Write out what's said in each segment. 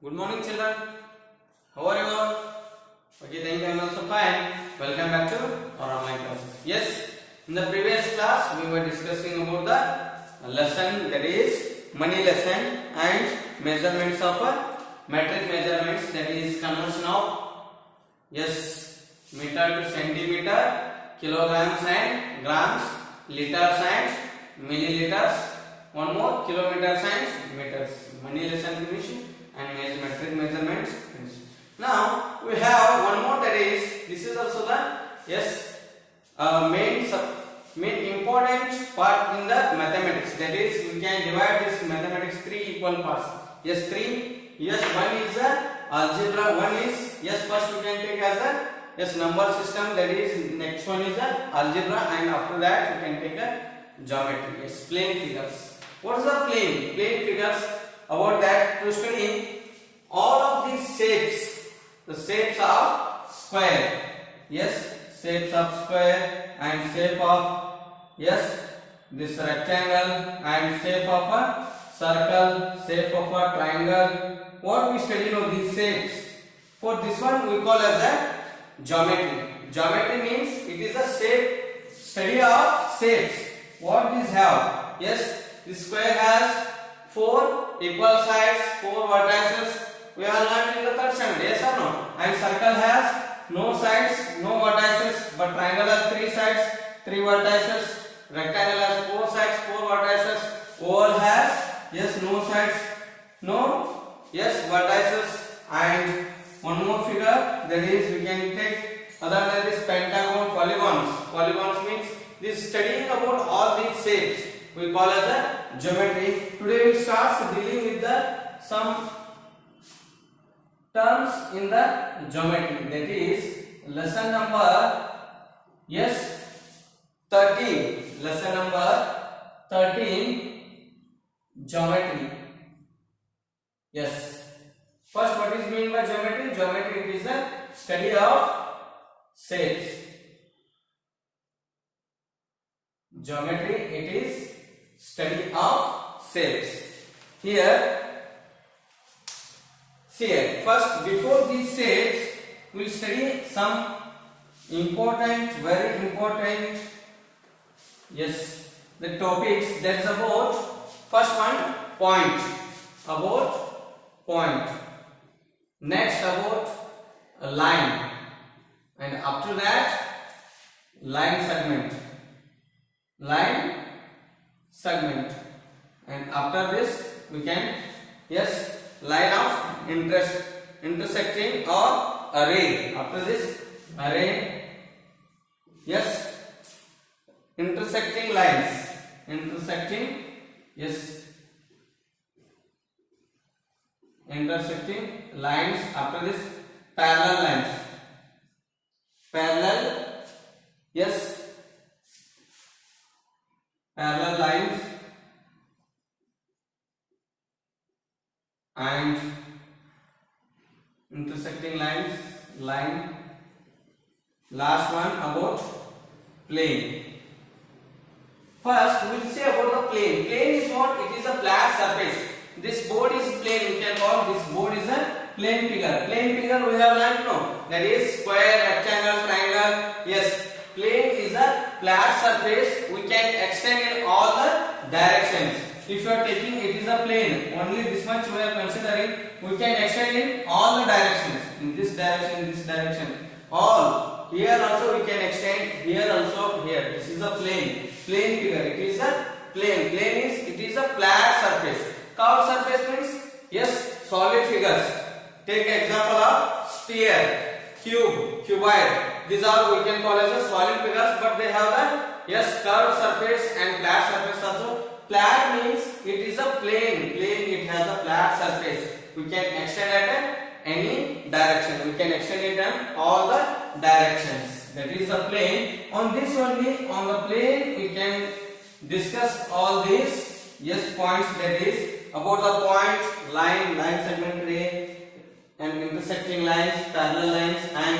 Good morning, children. How are you all? Okay, thank you. I am also fine. Welcome back to our online classes. Yes, in the previous class we were discussing about the lesson, that is money lesson, and measurements of metric measurements, that is conversion of meter to centimeter, kilograms and grams, liters and milliliters. One more, kilometers and meters. Money lesson finish and metric measurements. Now we have one more, that is this is also the main important part in the mathematics, that is we can divide this mathematics three equal parts. One is algebra, one is first we can take as a number system, that is next one is algebra, and after that we can take a geometry, plane figures. What is the plane figures? About that, to study all of these shapes, the shapes of square, shapes of square, and shape of this rectangle, and shape of a circle, shape of a triangle. What we study now, these shapes. For this one we call as a geometry. Geometry means it is a shape, study of shapes. What these have? This square has 4 equal sides, 4 vertices. We have learned in the third standard, yes or no? And circle has no sides, no vertices, but triangle has 3 sides, 3 vertices. Rectangle has 4 sides, 4 vertices. Oval has no sides, no vertices. And one more figure, that is we can take other than this pentagon, polygons. Polygons means this studying about all these shapes we call as a geometry. Today we start dealing with some terms in the geometry, that is lesson number 13. Lesson number 13, geometry. First, what is meant by geometry? Geometry is the study of shapes. Geometry, it is study of shapes. Here, first, before these shapes, we will study some important, very important, the topics. That is about, first one, point. About point. Next, about a line. And after that, line segment. Line segment. And after this, we can, line of intersecting or array. After this, array, intersecting lines. Intersecting, intersecting lines. After this, parallel lines. Parallel, parallel lines. And intersecting lines, line. Last one, about plane. First, we will say about the plane. Plane is what? It is a flat surface. This board is plane. We can call this board is a plane figure. Plane figure we have learned, no? That is square, rectangle, triangle. Plane is a flat surface. We can extend in all the directions. If you are taking it is a plane, only this much we are considering, we can extend in all the directions. In this direction, all. Here also we can extend, here also, here. This is a plane. Plane figure. It is a plane. Plane is, it is a flat surface. Curved surface means, solid figures. Take example of sphere, cube, cuboid. These are we can call as a solid figures, but they have a curved surface and flat surface also. Flat means it is a plane. Plane, it has a flat surface. We can extend at any direction. We can extend it in all the directions. That is a plane. On this only, on the plane, we can discuss all these points. That is about the point, line segment ray, and intersecting lines, parallel lines, and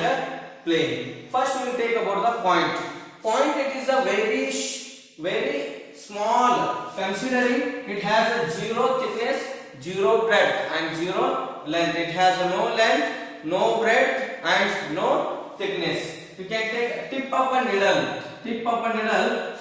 plane. First, we will take about the point. Point, it is a very small, considering it has a 0 thickness, 0 breadth and 0 length. It has no length, no breadth, and no thickness. You can take tip of a needle. Tip of a needle.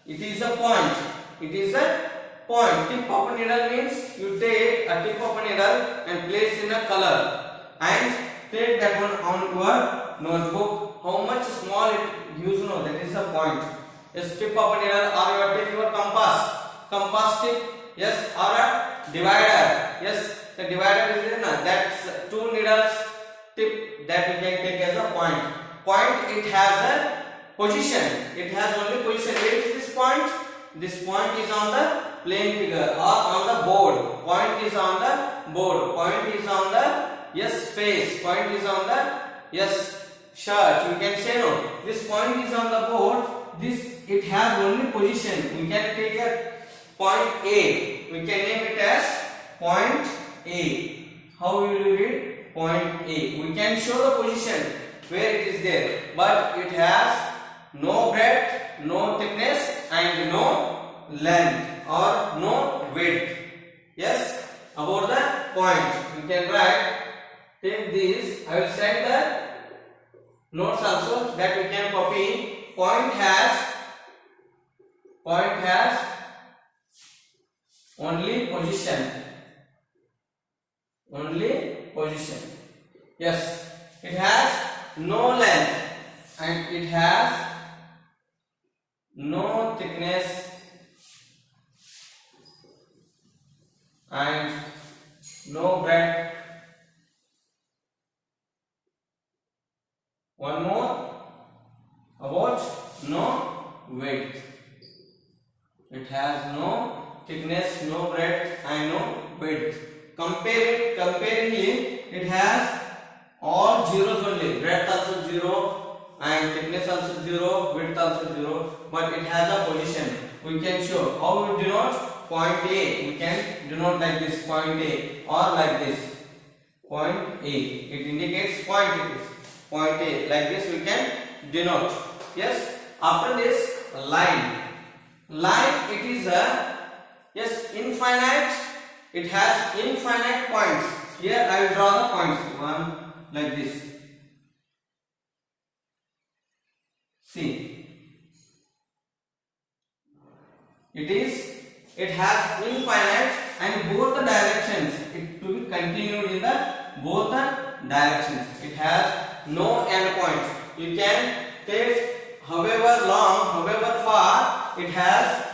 It is a point. It is a point. Tip of a needle means you take a tip of a needle and place in a color and take that one on your notebook. How much small it you know, that is the point. Yes, tip of a needle, or you take your compass tip. Yes, or a divider. Yes, the divider is in that's two needles tip that you can take as a point. Point, it has a position. It has only position. Where is this point? This point is on the plane figure or on the board. Point is on the board. Point is on the yes face. Point is on the yes shirt. You can say no. This point is on the board. This it has only position. We can take a point A. We can name it as point A. How will you read? Point A. We can show the position where it is there, but it has no breadth, no thickness, and no length or no width. Yes, about the point. You can write. Take this. I will send the notes also that you can copy. Point has only position. Only position. Yes, it has no length and it has no thickness and no breadth. One more about no width. It has no thickness, no breadth, and no width. Comparingly, it has all zeros only. Breadth also 0, and thickness also 0, width also 0. But it has a position. We can show how we denote point A. We can denote like this, point A, or like this, point A. It indicates point. It is point A. Like this we can denote. Yes. After this, line. Line, it is a yes infinite. It has infinite points. Here I will draw the points. One like this. See. It has infinite and both the directions. It to be continued in the both the directions. It has no end point. You can take however long, however far. It has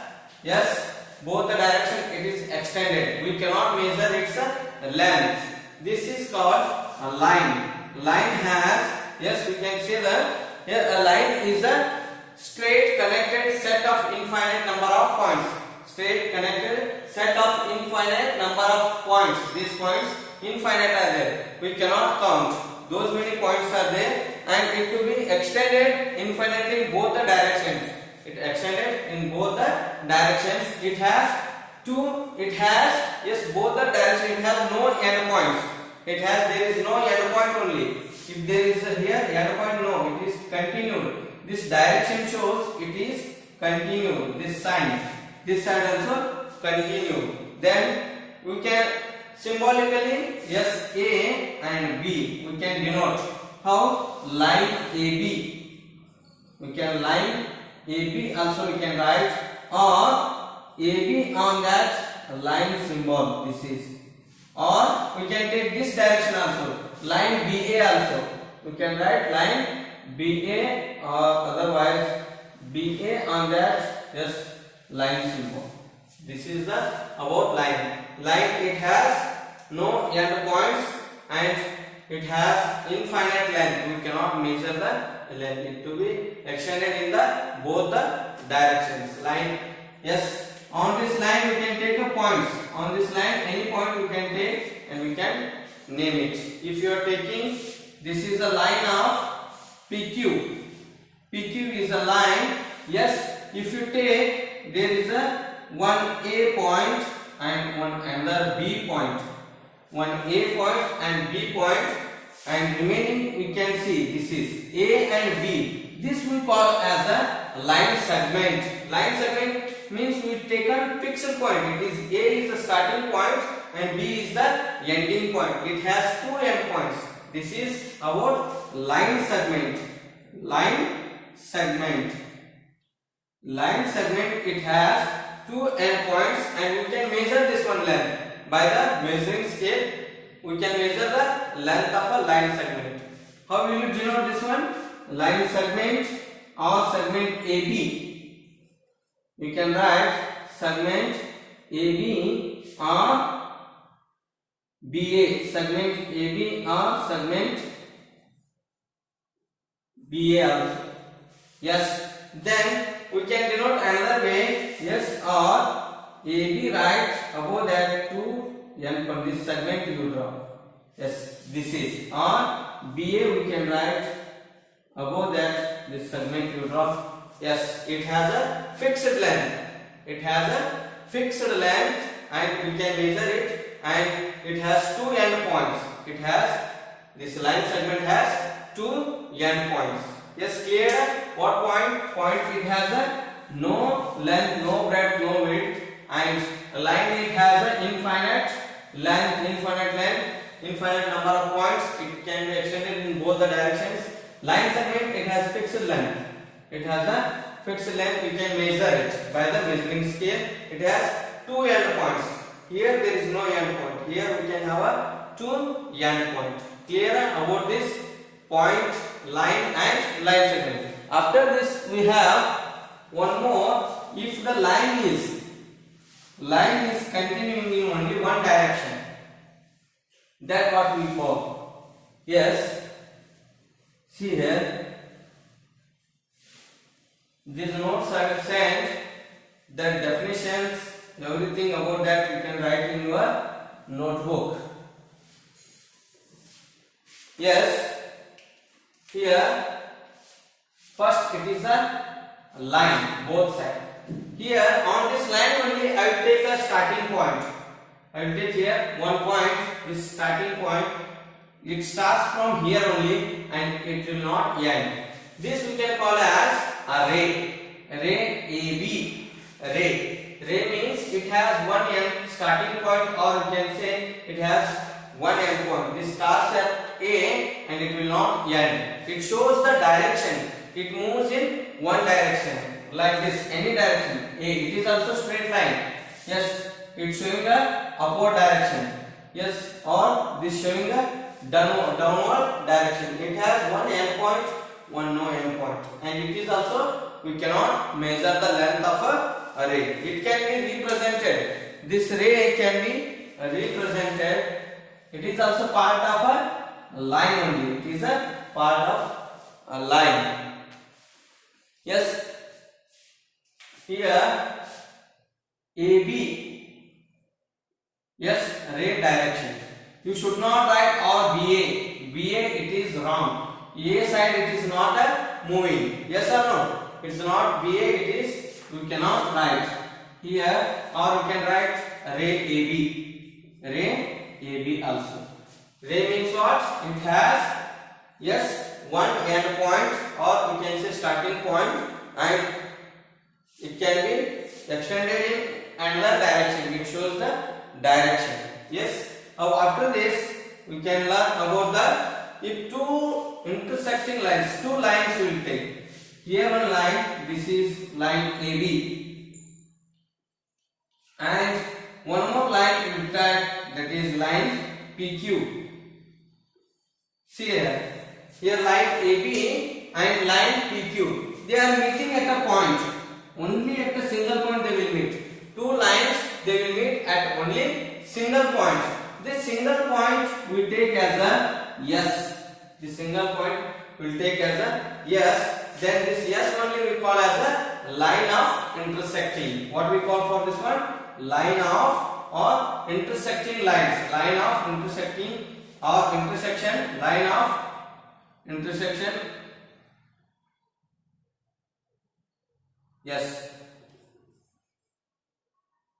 yes both the direction. It is extended. We cannot measure its length. This is called a line. Line has yes we can say that here a line is a straight connected set of infinite number of points. Straight connected set of infinite number of points. These points infinite are there. We cannot count. Those many points are there, and it will be extended infinitely in both the directions. It extended in both the directions. It has yes both the directions. It has no end points. There is no end point only. If there is here end point, no, it is continued. This direction shows it is continued. This side also continued. Then we can symbolically yes A and B we can denote. How? Line AB. We can line AB also we can write, or AB on that line symbol. This is, or we can take this direction also, line BA also. We can write line BA or otherwise BA on that yes line symbol. This is the about line. Line, it has no end points and it has infinite length. We cannot measure the length. It to be extended in the both the directions. Line, yes. On this line we can take a points. On this line any point we can take and we can name it. If you are taking, this is a line of PQ. PQ is a line. Yes. If you take, there is a one A point and one another B point. One A point and B point, and remaining we can see this is A and B. This we call as a line segment. Line segment means we take a fixed point. It is A is the starting point and B is the ending point. It has two endpoints. This is about line segment. Line segment, it has two endpoints, and we can measure this one length by the measuring scale. We can measure the length of a line segment. How will you denote this one? Line segment or segment AB. You can write segment AB or BA. Segment AB or segment BA also. Yes. Then we can denote another way. Yes, or AB, right above that 2n from this segment you draw. Yes, this is. Or BA we can write above that this segment you draw. Yes, it has a fixed length. It has a fixed length, and we can measure it, and it has two end points. It has, this line segment has two end points. Yes, clear? What point? Point it has a no length, no breadth, no width, and line it has an infinite length, infinite number of points. It can be extended in both the directions. Line segment, it has fixed length. It has a fixed length. We can measure it by the measuring scale. It has two end points. Here there is no end point. Here we can have a two end point. Clear about this point, line and line segment. After this we have one more. If the line is continuing in only one direction, that what we call. Yes, see here, these notes I will send, that definitions, everything about that you can write in your notebook. Yes, here first it is a line, both sides. Here on this line only I will take a starting point. I will take here one point, this starting point. It starts from here only and it will not end. This we can call as a ray. Ray AB. Ray means it has one end starting point, or you can say it has one end point. This starts at A and it will not end. It shows the direction. It moves in one direction, like this, any direction. A. It is also straight line. Yes, it's showing a upward direction. Yes, or this showing a downward direction. It has one end point, one no end point, and it is also, we cannot measure the length of a ray. It can be represented. This ray can be represented. It is also part of a line only. It is a part of a line. Yes, here AB. Yes, ray direction. You should not write or BA. BA, it is wrong. A side it is not a moving. Yes or no? It's not BA. It is, you cannot write here, or you can write ray AB. Ray AB also. Ray means what? It has, yes, one end point, or you can say starting point, and it can be extended in another direction. It shows the direction. Yes. Now after this we can learn about the, if two intersecting lines, two lines will take. Here one line, this is line AB, and one more line will take, that is line PQ. See here. Here line AB and line PQ, they are meeting at a point. Only at a single point they will meet. Two lines, they will meet at only single point. This single point we take as a yes. This single point will take as a yes. Then this yes only we call as a line of intersecting. What we call for this one? Line of or intersecting lines. Line of intersecting or intersection. Line of intersection. Yes.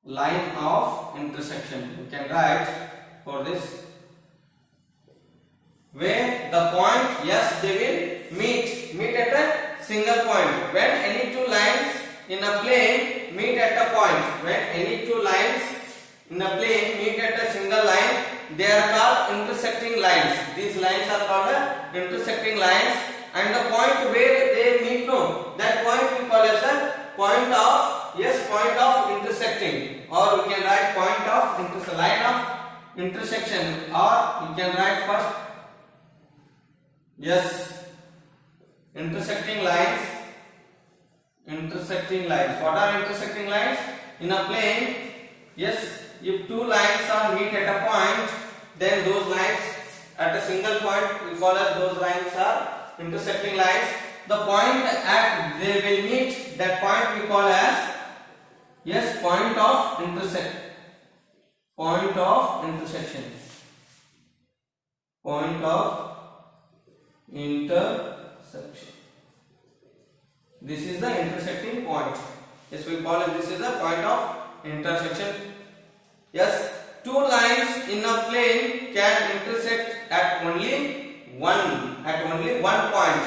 Line of intersection. You can write for this, where the point, yes, they will meet at a single point. When any two lines in a plane meet at a point, when any two lines in a plane meet at a single line, they are called intersecting lines. These lines are called intersecting lines, and the point where they meet, no, that point we call as a point of, yes, point of intersecting, or we can write point of line of intersection, or we can write first, yes, intersecting lines. Intersecting lines. What are intersecting lines? In a plane, yes, if two lines are meet at a point, then those lines at a single point we call as those lines are intersecting lines. The point at they will meet, that point we call as, yes, point of intersect. Point of intersection. Point of intersection. This is the intersecting point. Yes, we call it, this is the point of intersection. Yes, two lines in a plane can intersect at only one point.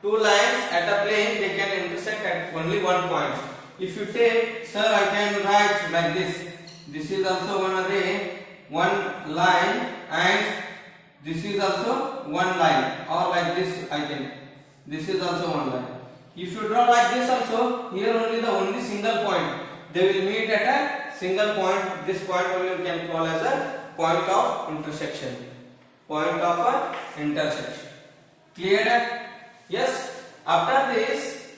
Two lines at a plane, they can intersect at only one point. If you take, sir, I can write like this. This is also one array, one line, and this is also one line, or like this I can. This is also one line. If you draw like this also, here only the only single point. They will meet at a single point. This point only we can call as a point of intersection. Point of a intersection. Clear? Yes. After this,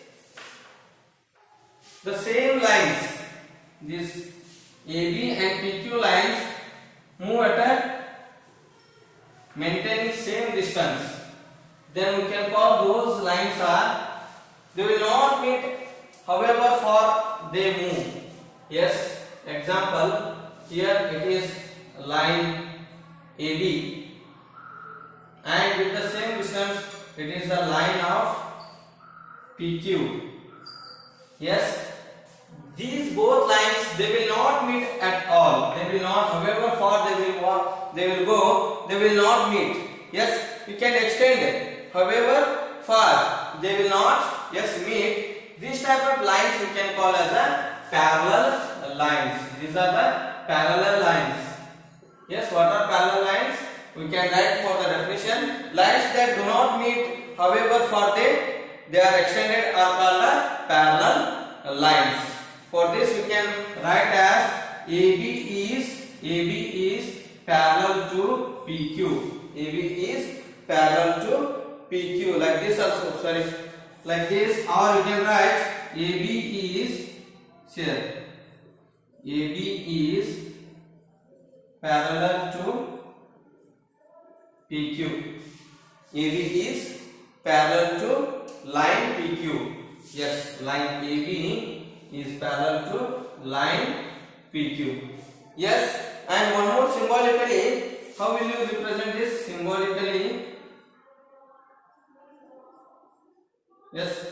the same lines, this AB and PQ lines move at a maintaining same distance. Then we can call those lines are, they will not meet, however far they move. Yes, example, here it is line AB, and with the same distance it is the line of PQ. Yes, these both lines, they will not meet at all. They will not, however far they will walk, they will go, they will not meet. Yes, you can extend it. However far they will not, yes, meet. These type of lines we can call as a parallel lines. These are the parallel lines. Yes, what are parallel lines? We can write for the definition. Lines that do not meet, however far they are extended, are called the parallel lines. For this we can write as AB is parallel to PQ. AB is parallel to PQ, like this also, sorry, like this, or you can write AB is, here, AB is parallel to PQ. AB is parallel to line PQ. Yes, line AB is parallel to line PQ. Yes, and one more symbolically, how will you represent this symbolically? Yes,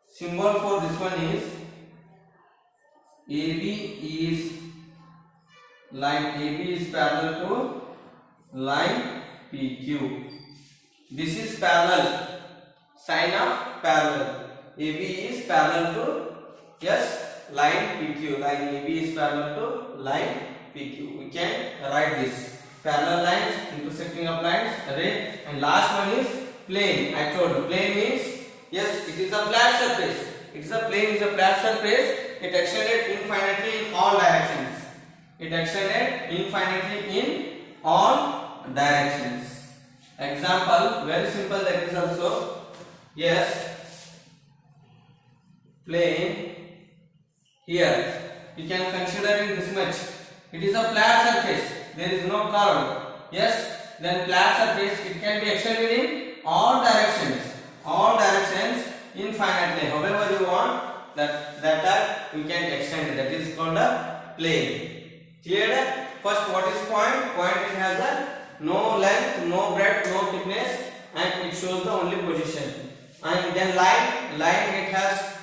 symbol for this one is AB is, line AB is parallel to line PQ. This is parallel, sign of parallel. AB is parallel to, yes, line PQ. Line AB is parallel to line PQ. We can write this. Parallel lines, intersecting of lines, array. And last one is plane. I told you, plane means, yes, it is a flat surface. It is a plane, is a flat surface. It extended infinitely in all directions. It extended infinitely in all directions. Example, very simple, that is also, yes, plane. Here you can consider in this much. It is a flat surface. There is no curve. Yes, then flat surface, it can be extended in all directions. All directions infinitely. However you want, that we can extend it. That is called a plane. Clear? First, what is point? Point, it has a no length, no breadth, no thickness, and it shows the only position. And then line, it has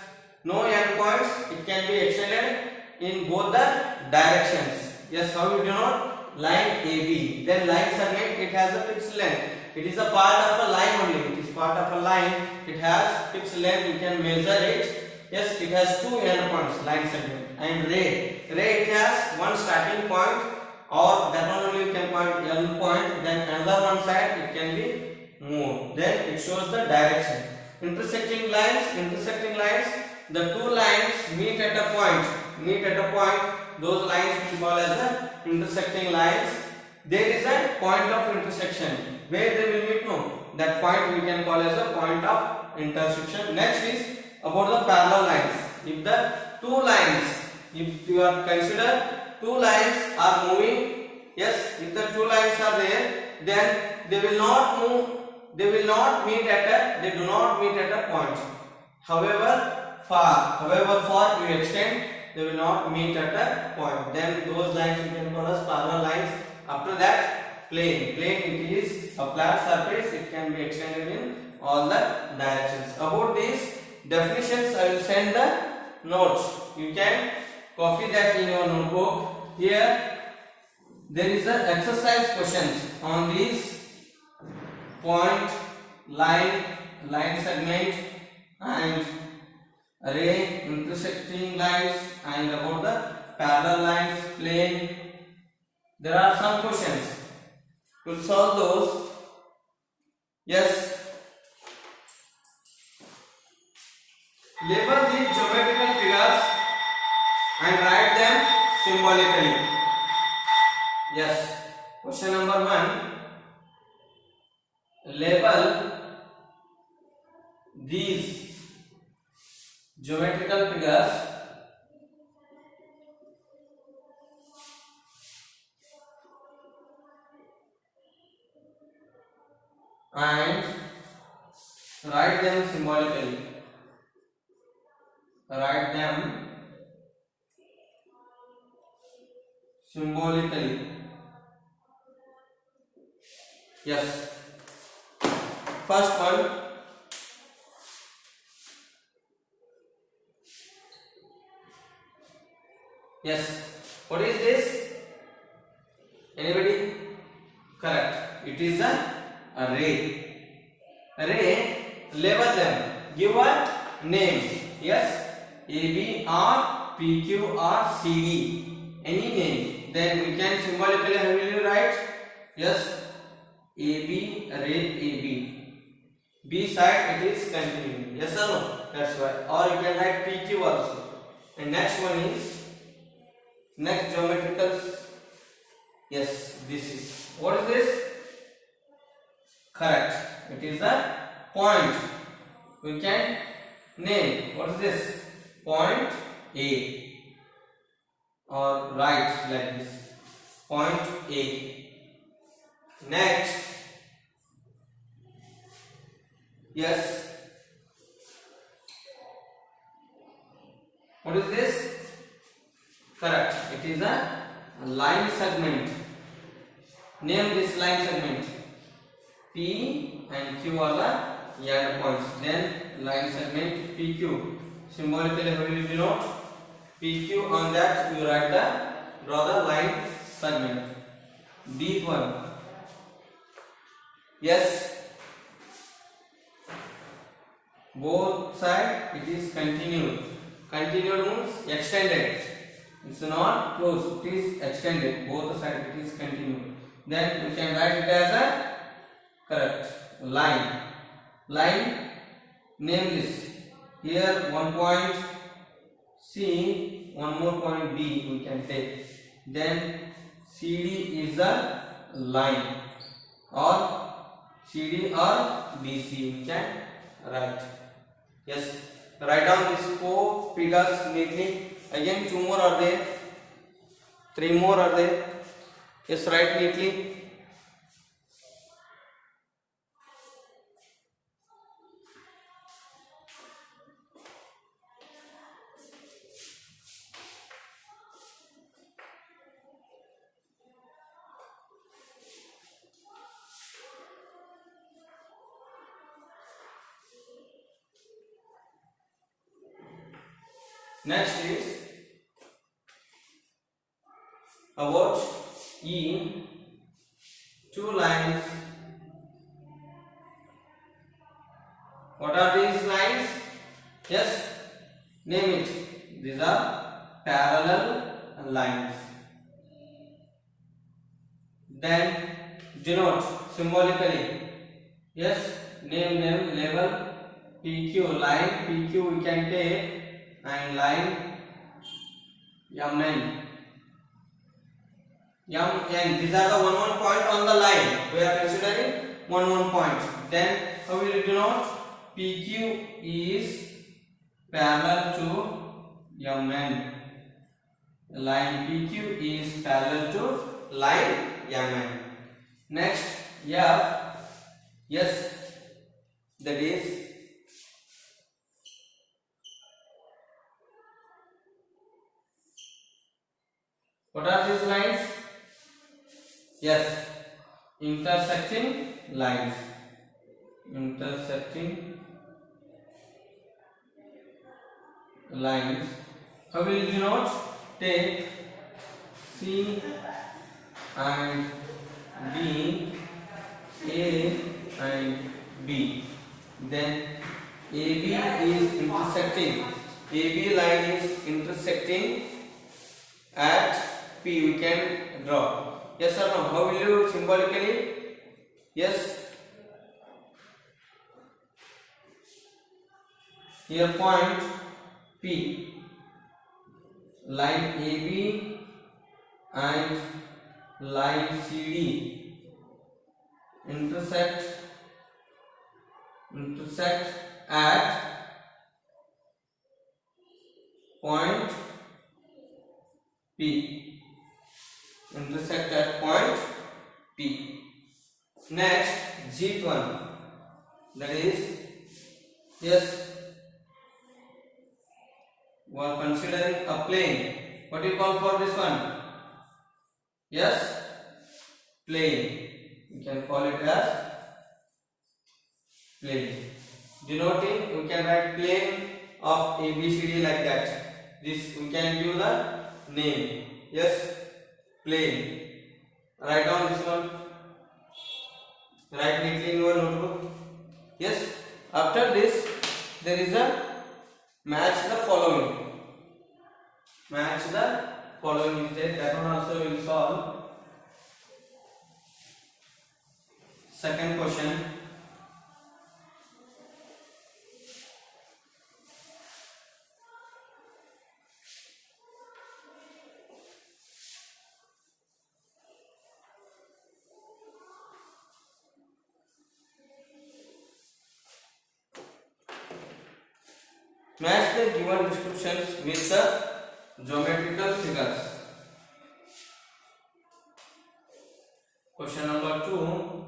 no end points. It can be extended in both the directions. Yes, how you denote? Line AB. Then line segment, it has a fixed length. It is a part of a line only. It is part of a line. It has fixed length. You can measure it. Yes, it has two end points, line segment. And ray, it has one starting point, or that one point, L point, then another one side it can be moved. Then it shows the direction. Intersecting lines, the two lines meet at a point, those lines we call as the intersecting lines. There is a point of intersection. Where they will meet? No. That point we can call as a point of intersection. Next is about the parallel lines. If the two lines, if you are consider two lines are moving, yes, if the two lines are there, then they will not move, they do not meet at a point. However far you extend, they will not meet at a point. Then those lines we can call as parallel lines. After that, plane it is a flat surface, it can be extended in all the directions. About these definitions I will send the notes. You can copy that in your notebook. Here there is a exercise questions on these point, line segment and array, intersecting lines, and about the parallel lines, plane. There are some questions. We'll solve those. Yes. Label the geometrical figures and write them symbolically. Yes. Question number 1. Label these geometrical figures and write them symbolically. Write them symbolically. Yes. First one. Yes. What is this? Anybody? Correct. It is an array. Array. Label them. Give a name. Yes. A, B, R, P, Q, R, C, D. Any name. Then we can symbolically how will you write? Yes. A, B, array A, B. B side it is continuing. Yes or no? That's why. Or you can write P, Q also. And next one is next geometrical. Yes, this is. What is this? Correct. It is a point. We can name. What is this? Point A. Or write like this. Point A. Next. Yes. What is this? Correct. It is a line segment. Name this line segment. P and Q are the end points. Then line segment PQ. Symbolically how will you denote? PQ, on that you write draw the line segment. Deep one. Yes. Both side it is continued. Continued means extended. It's not closed, it is extended. Both sides it is continued. Then we can write it as a correct line. Line, name this. Here one point C, one more point D we can take. Then CD is the line, or CD or BC we can write. Yes, write down these 4 figures neatly. Again 2 more are there, 3 more are there. Yes, write neatly. Next is about E, 2 lines. What are these lines? Yes, name it. These are parallel lines. then denote symbolically. Yes, name, label, PQ, line PQ we can take, and line MN. MN, these are the one point on the line. We are considering one point. Then how will you denote? PQ is parallel to MN. Line PQ is parallel to line MN. Next, F. Yes, that is what are these lines? Yes, intersecting lines. Intersecting lines. How will you denote? Take C and D, A and B. Then AB is intersecting. AB line is intersecting at P. We can draw. Yes or no? How will you symbolically? Yes. Here point P. Line AB and line CD intersect at point P. Intersect at point P. Next, G one. That is, yes, we are considering a plane. What do you call for this one? Yes, plane. We can call it as plane. Denoting, we can write plane of ABCD like that. This we can give the name. Yes, plane. Write down this one. Write neatly in your notebook. Yes. After this, there is a match the following. Match the following is there. That one also will solve. Second question. Match the given descriptions with the geometrical figures. Question number 2.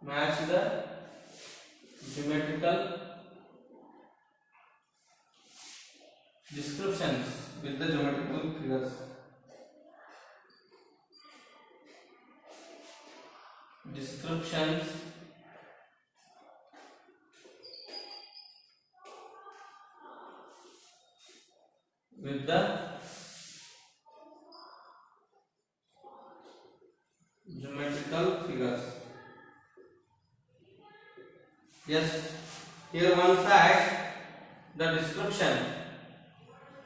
Match the geometrical descriptions with the geometrical figures. Descriptions with the geometrical figures. Yes, here one side the description.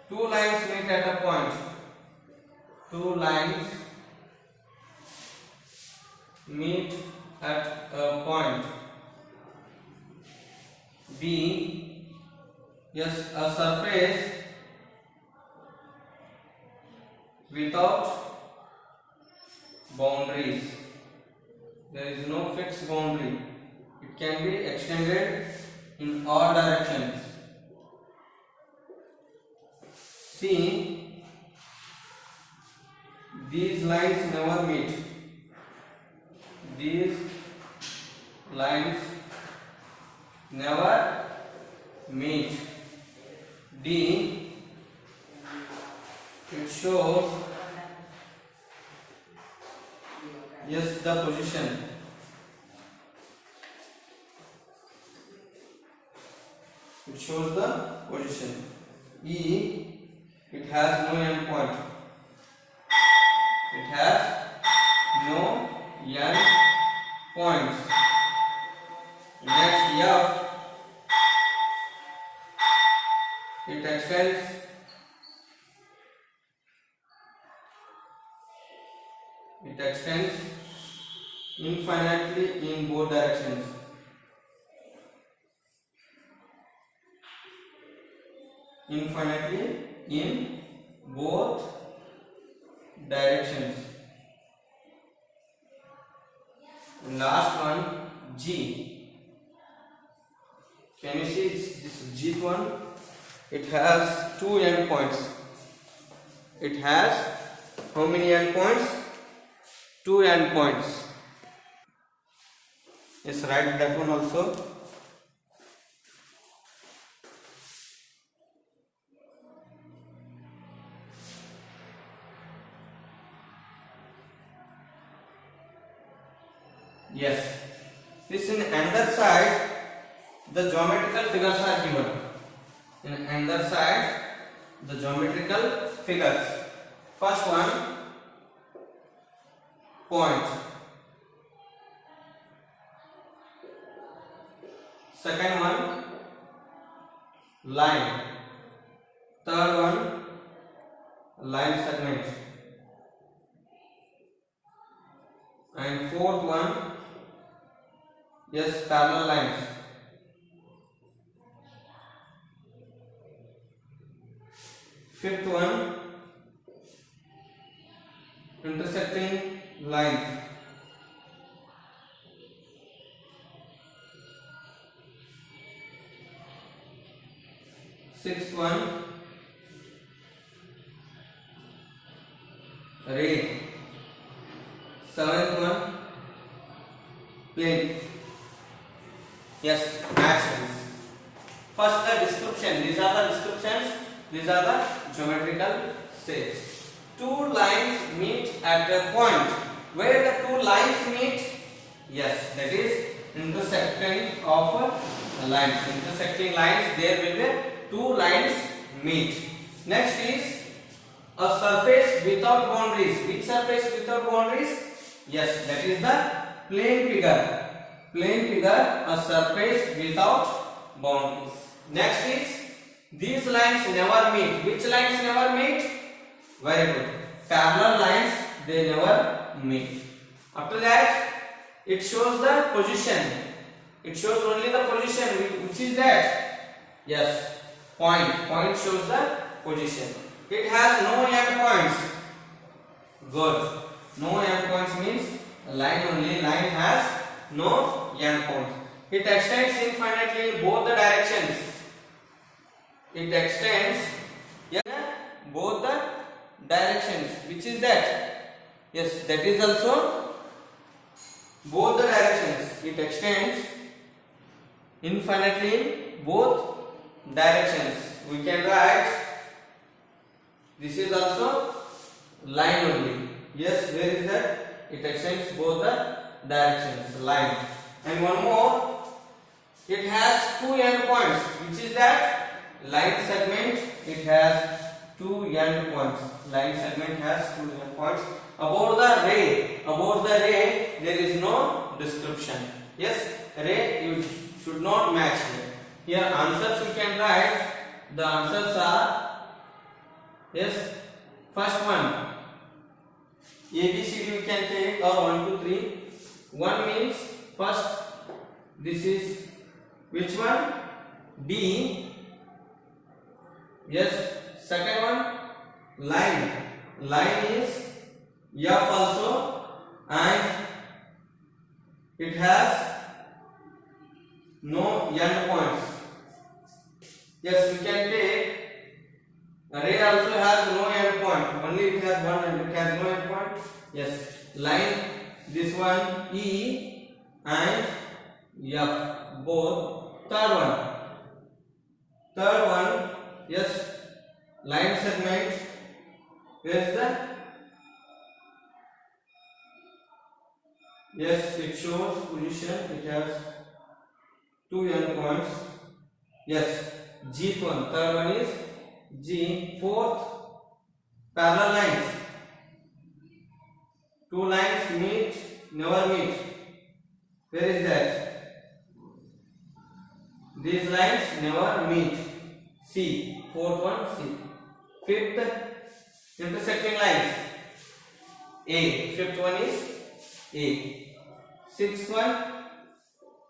Two lines meet at a point. Two lines meet at a point B. Yes, a surface without boundaries. There is no fixed boundary. It can be extended in all directions. See, these lines never meet. These lines never meet. D, it shows, yes, the position. It shows the position. E, it has no end point. It has no end points. Next, F, it extends It extends infinitely in both directions. Infinitely in both directions. And last one, G. Can you see this G one? It has two endpoints. It has how many endpoints? Two endpoints. Yes, write that one also. Yes. This in another side, the geometrical figures are given. In another side, the geometrical figures. First one, point. Second one, line. Third one, line segment. And fourth one, yes, parallel lines. Fifth one, intersecting lines. Sixth one, ray. Seventh one, plane. Yes, actions. First the description. These are the descriptions. These are the geometrical shapes. Two lines meet at a point. Where the two lines meet? Yes, that is intersecting of lines. Intersecting lines. There will be two lines meet. Next is a surface without boundaries. Which surface without boundaries? Yes, that is the plane figure. Plane figure, a surface without boundaries. Next is these lines never meet. Which lines never meet? Very good. Parallel lines, they never meet. After that, it shows the position. It shows only the position. Which is that? Yes, point. Point shows the position. It has no endpoints. Good. No endpoints means line only. Line has no endpoints. It extends infinitely in both the directions. It extends in both the directions. Which is that? Yes, that is also both the directions. It extends infinitely in both directions. We can write this is also line only. Yes, where is that? It extends both the directions. Line. And one more. It has two endpoints. Which is that? Line segment. It has two endpoints. Line segment has two endpoints. About the ray. About the ray, there is no description. Yes, ray you should not match here. Here answers you can write. The answers are yes. First one. ABCD you can take or 1, 2, 3. 1 means first. This is which one? B. Yes. Second one, line. Line is F also, and it has no end points. Yes, we can take ray also has no end point. Only it has one and it has no end point. Yes, line. This one E and F both. Third one. Third one. Yes. Line segment. Where is that? Yes, it shows position. It has two endpoints. Yes, G one. Third one is G. Fourth, parallel lines. Two lines meet, never meet. Where is that? These lines never meet. C. Fourth one, C. Fifth, intersecting lines. A. Fifth one is A. Sixth one,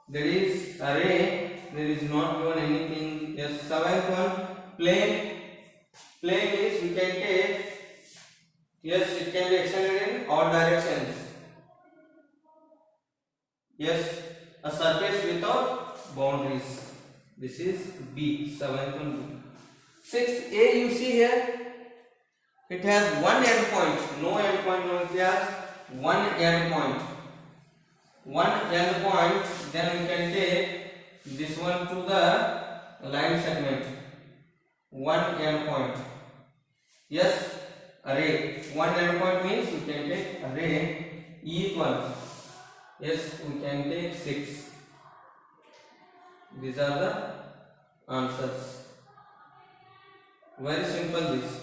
there is array. There is not given anything. Yes. Seventh one, plane. Plane is we can take. Yes, it can be extended in all directions. Yes, a surface without boundaries. This is B. Seventh one B. Sixth A, you see here. It has one end point. No end point. No, it has one end point. One end point. Then we can take this one to the line segment. One end point. Yes. Array. One end point means we can take array. Each one. Yes, we can take 6. These are the answers. Very simple this.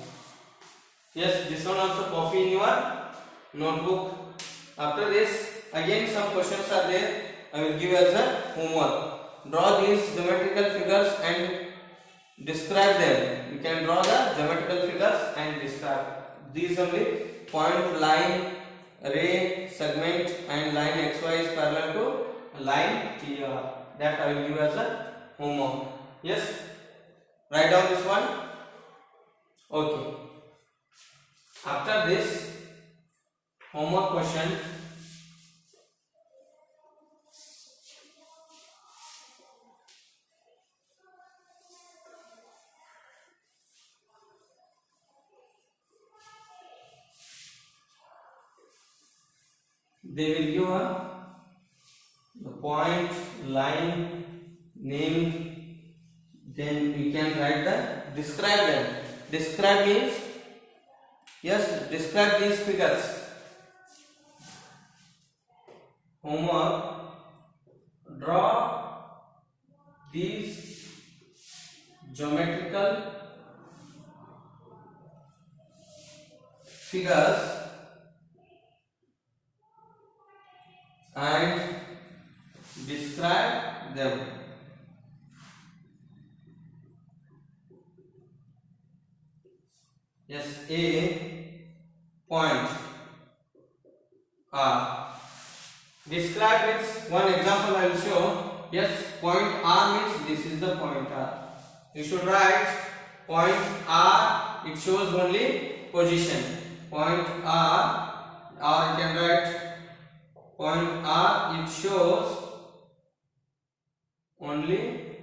Yes, this one also copy in your notebook. After this, again some questions are there. I will give as a homework. Draw these geometrical figures and describe them. You can draw the geometrical figures and describe. These only point, line, ray, segment and line XY is parallel to line TR. That I will give as a homework. Yes, write down this one. Okay. After this homework question, they will give the point, line, name, then we can write the describe them. Describe means, yes, describe these figures. Homework, draw these geometrical figures and describe them. Yes, A point R. Describe means one example I will show. Yes, point R means this is the point R. You should write point R. It shows only position. Point R, or you can write point R. It shows only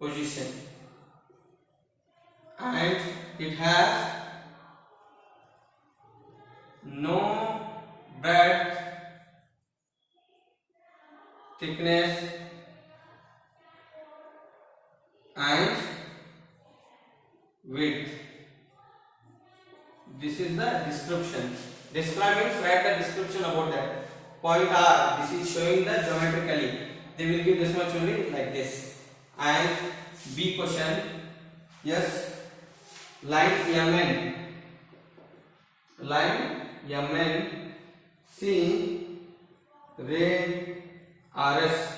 position, and it has no breadth, thickness and width. This is the description. Describe means write the description about that. Point R, this is showing the geometrically. They will give this much only like this. And B question, yes, line MN. Line MN, C, ray RS,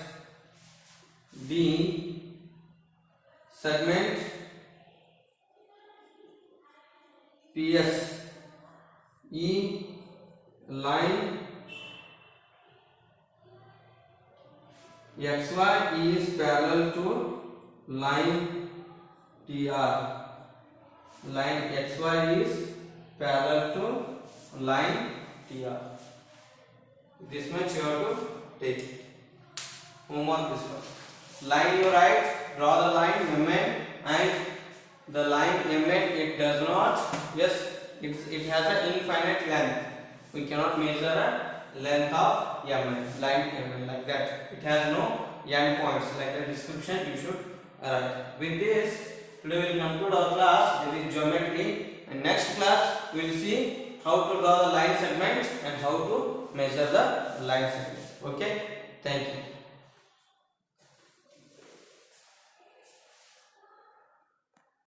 D, segment PS, E, line XY is parallel to line TR. Line XY is parallel to line TR. This much you have to take. Homework this one. Line you write, draw the line MN, and the line MN, it does not, yes, it has an infinite length. We cannot measure a length of MN, line MN like that. It has no end points, like the description you should write. With this, today we will conclude our class. There is geometry, and next class we will see how to draw the line segment and how to measure the line segment. Okay, thank you.